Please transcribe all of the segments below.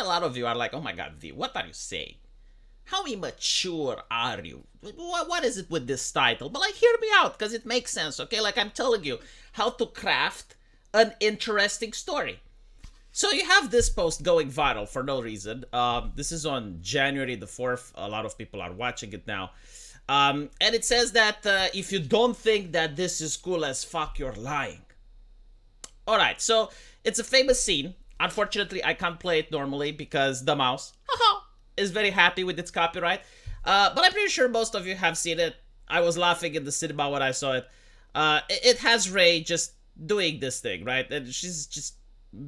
a lot of you are like, oh my god, V, what are you saying? How immature are you? What is it with this title? But like, hear me out, because it makes sense, okay? Like, I'm telling you how to craft an interesting story. So you have this post going viral for no reason. This is on January the 4th. A lot of people are watching it now. And it says that if you don't think that this is cool as fuck, you're lying. Alright, so it's a famous scene. Unfortunately, I can't play it normally because the mouse is very happy with its copyright. But I'm pretty sure most of you have seen it. I was laughing in the cinema when I saw it. It has Rey just doing this thing, right? And she's just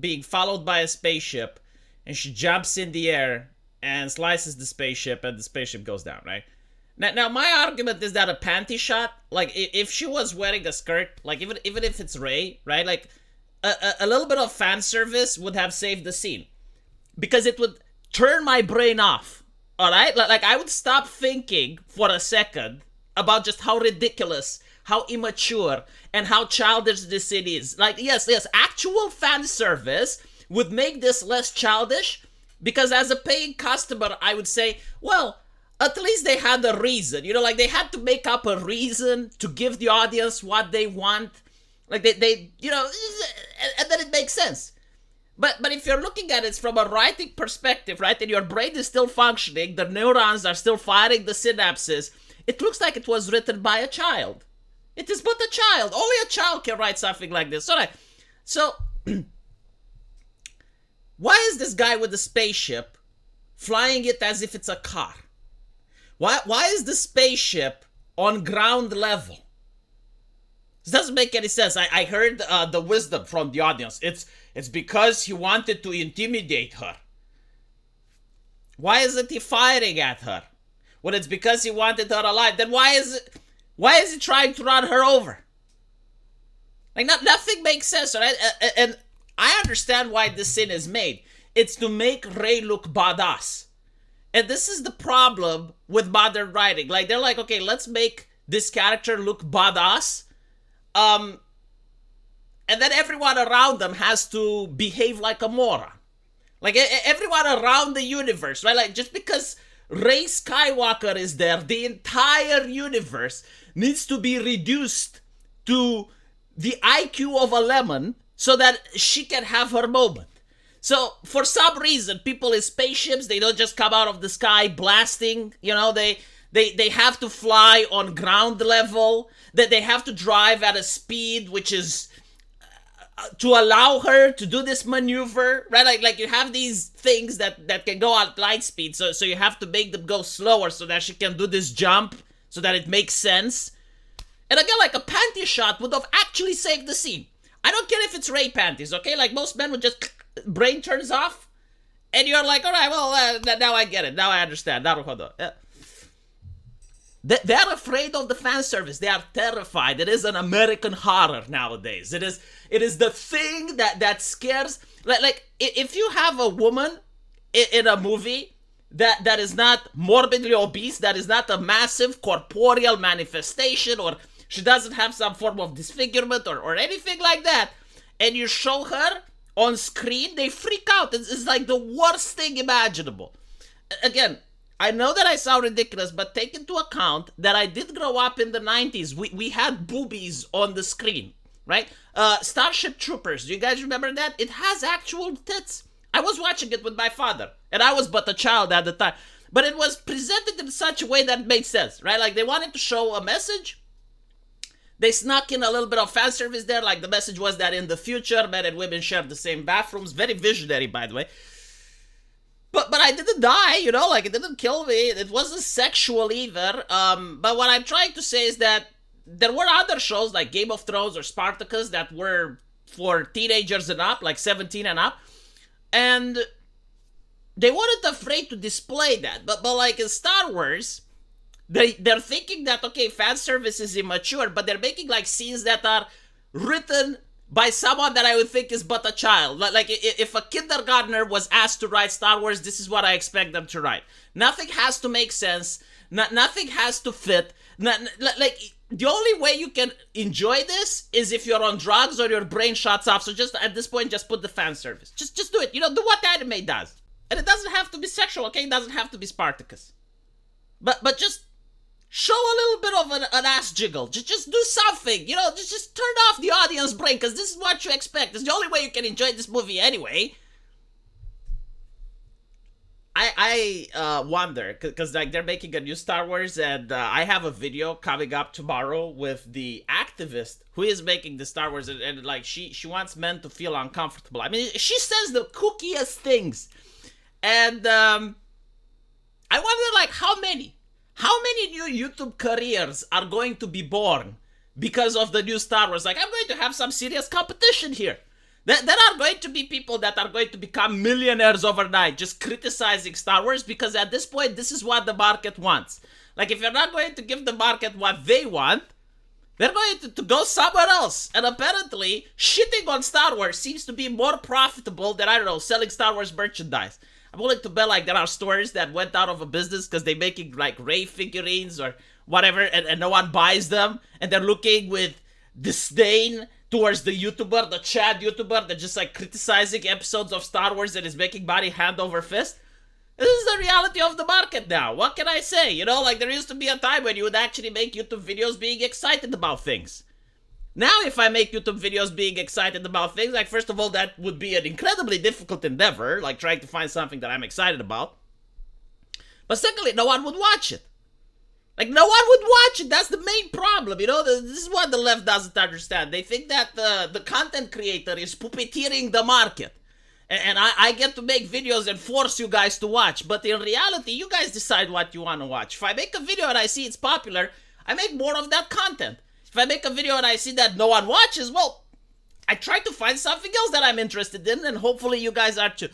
being followed by a spaceship, and she jumps in the air and slices the spaceship, and the spaceship goes down, right? Now my argument is that a panty shot, like if she was wearing a skirt, like even if it's Rey, right? Like a little bit of fan service would have saved the scene, because it would turn my brain off. All right, like I would stop thinking for a second about just how ridiculous, how immature, and how childish this scene is. Like, yes, actual fan service would make this less childish, because as a paying customer, I would say, well, at least they had a reason. You know, like they had to make up a reason to give the audience what they want. Like they you know, and then it makes sense. But if you're looking at it from a writing perspective, right, and your brain is still functioning, the neurons are still firing the synapses, it looks like it was written by a child. It is but a child. Only a child can write something like this. Alright, so why is this guy with the spaceship flying it as if it's a car? Why is the spaceship on ground level? This doesn't make any sense. I heard the wisdom from the audience. It's because he wanted to intimidate her. Why isn't he firing at her? When it's because he wanted her alive, then why is he trying to run her over? Like, nothing makes sense, right? And I understand why this scene is made. It's to make Rey look badass. And this is the problem with modern writing. Like, they're like, okay, let's make this character look badass. And then everyone around them has to behave like a moron. Like, everyone around the universe, right? Like, just because Rey Skywalker is there, the entire universe needs to be reduced to the IQ of a lemon so that she can have her moment. So, for some reason, people in spaceships, they don't just come out of the sky blasting, you know, they have to fly on ground level, that they have to drive at a speed which is to allow her to do this maneuver, right? Like you have these things that can go at light speed, so you have to make them go slower so that she can do this jump, so that it makes sense. And again, like a panty shot would have actually saved the scene. I don't care if it's Rey panties, okay? Like most men would just, brain turns off, and you're like, all right, well, now I get it. Now I understand. They're afraid of the fan service. They are terrified. It is an American horror nowadays. It is the thing that scares. Like if you have a woman in a movie that is not morbidly obese, that is not a massive corporeal manifestation, or she doesn't have some form of disfigurement or anything like that, and you show her on screen, they freak out. It's like the worst thing imaginable. Again, I know that I sound ridiculous, but take into account that I did grow up in the 90s. We had boobies on the screen, right? Starship Troopers, do you guys remember that? It has actual tits. I was watching it with my father, and I was but a child at the time. But it was presented in such a way that made sense, right? Like they wanted to show a message. They snuck in a little bit of fan service there, like the message was that in the future, men and women share the same bathrooms. Very visionary, by the way. But I didn't die, you know, like it didn't kill me. It wasn't sexual either. But what I'm trying to say is that there were other shows like Game of Thrones or Spartacus that were for teenagers and up, like 17 and up. And they weren't afraid to display that. But like in Star Wars, they're thinking that, okay, fan service is immature, but they're making like scenes that are written by someone that I would think is but a child. Like if a kindergartner was asked to write Star Wars, this is what I expect them to write. Nothing has to make sense. Nothing has to fit. Like the only way you can enjoy this is if you're on drugs or your brain shuts off. So just at this point, just put the fan service. Just do it. You know, do what anime does. And it doesn't have to be sexual, okay? It doesn't have to be Spartacus. But just show a little bit of an ass jiggle. Just do something, you know, just turn off the audience brain, because this is what you expect. It's the only way you can enjoy this movie anyway. I wonder, because like they're making a new Star Wars, and I have a video coming up tomorrow with the activist who is making the Star Wars, and like she wants men to feel uncomfortable. I mean, she says the kookiest things, and I wonder like how many new YouTube careers are going to be born because of the new Star Wars. Like, I'm going to have some serious competition here. There are going to be people that are going to become millionaires overnight just criticizing Star Wars, because at this point, this is what the market wants. Like, if you're not going to give the market what they want, they're going to go somewhere else. And apparently, shitting on Star Wars seems to be more profitable than, I don't know, selling Star Wars merchandise. I'm willing to bet like there are stores that went out of a business because they're making like Rey figurines or whatever, and no one buys them, and they're looking with disdain towards the YouTuber, the Chad YouTuber, that's just like criticizing episodes of Star Wars and is making money hand over fist. This is the reality of the market now. What can I say? You know, like there used to be a time when you would actually make YouTube videos being excited about things. Now, if I make YouTube videos being excited about things, like first of all, that would be an incredibly difficult endeavor, like trying to find something that I'm excited about. But secondly, no one would watch it. Like, no one would watch it. That's the main problem, you know? This is what the left doesn't understand. They think that the content creator is puppeteering the market. And I get to make videos and force you guys to watch. But in reality, you guys decide what you want to watch. If I make a video and I see it's popular, I make more of that content. If I make a video and I see that no one watches, well, I try to find something else that I'm interested in, and hopefully you guys are too.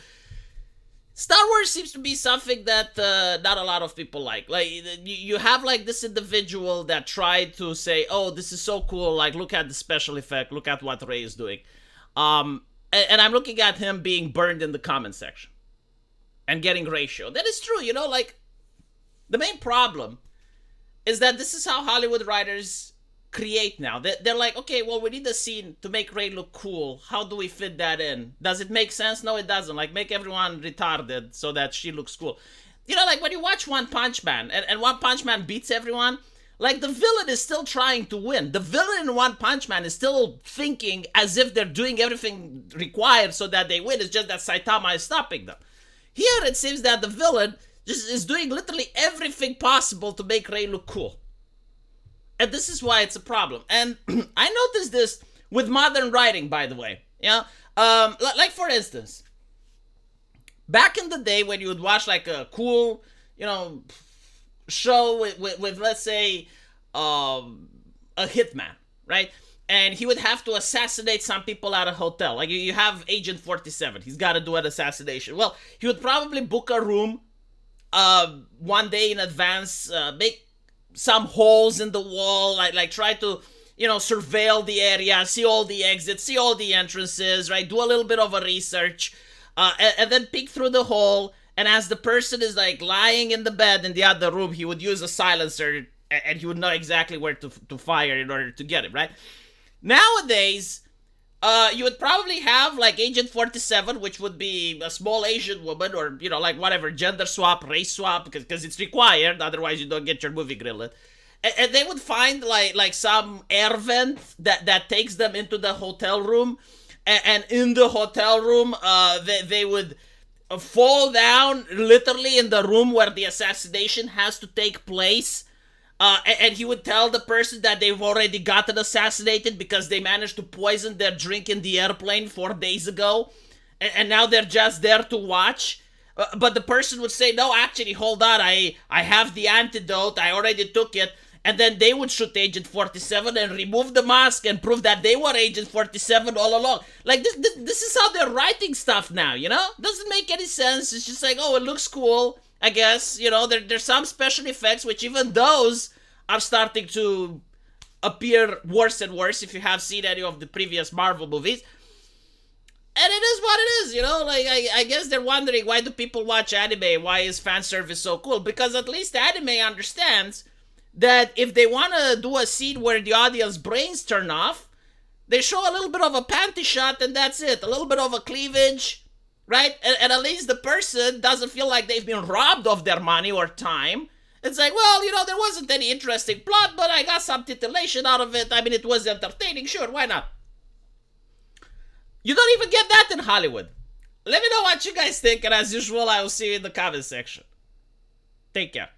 Star Wars seems to be something that not a lot of people like. Like, you have like this individual that tried to say, oh, this is so cool, like look at the special effect, look at what Rey is doing. And I'm looking at him being burned in the comment section and getting ratio. That is true, you know, like the main problem is that this is how Hollywood writers create now. They're like, okay, well, we need a scene to make Rey look cool. How do we fit that in? Does it make sense? No, it doesn't. Like, make everyone retarded so that she looks cool. You know, like when you watch One Punch Man and One Punch Man beats everyone, like the villain is still trying to win. The villain in One Punch Man is still thinking as if they're doing everything required so that they win. It's just that Saitama is stopping them. Here, it seems that the villain just is doing literally everything possible to make Rey look cool. And this is why it's a problem. And I noticed this with modern writing, by the way. Yeah, like for instance, back in the day when you would watch like a cool, you know, show with let's say, a hitman, right? And he would have to assassinate some people at a hotel. Like you have Agent 47. He's got to do an assassination. Well, he would probably book a room one day in advance, make some holes in the wall, like try to, you know, surveil the area, see all the exits, see all the entrances, right? Do a little bit of a research, and then peek through the hole. And as the person is like lying in the bed in the other room, he would use a silencer, and he would know exactly where to fire in order to get it, right? Nowadays, you would probably have like Agent 47, which would be a small Asian woman, or, you know, like whatever, gender swap, race swap, because it's required, otherwise you don't get your movie greenlit. And they would find like some air vent that takes them into the hotel room, and in the hotel room, they would fall down literally in the room where the assassination has to take place. And he would tell the person that they've already gotten assassinated because they managed to poison their drink in the airplane 4 days ago. And now they're just there to watch. But the person would say, no, actually, hold on. I have the antidote. I already took it. And then they would shoot Agent 47 and remove the mask and prove that they were Agent 47 all along. Like, this is how they're writing stuff now, you know? Doesn't make any sense. It's just like, oh, it looks cool. I guess, you know, there's some special effects, which even those are starting to appear worse and worse if you have seen any of the previous Marvel movies. And it is what it is, you know, like, I guess they're wondering, why do people watch anime? Why is fan service so cool? Because at least anime understands that if they want to do a scene where the audience brains turn off, they show a little bit of a panty shot and that's it. A little bit of a cleavage, right? And at least the person doesn't feel like they've been robbed of their money or time. It's like, well, there wasn't any interesting plot, but I got some titillation out of it. I mean, it was entertaining. Sure, why not? You don't even get that in Hollywood. Let me know what you guys think, and as usual, I will see you in the comment section. Take care.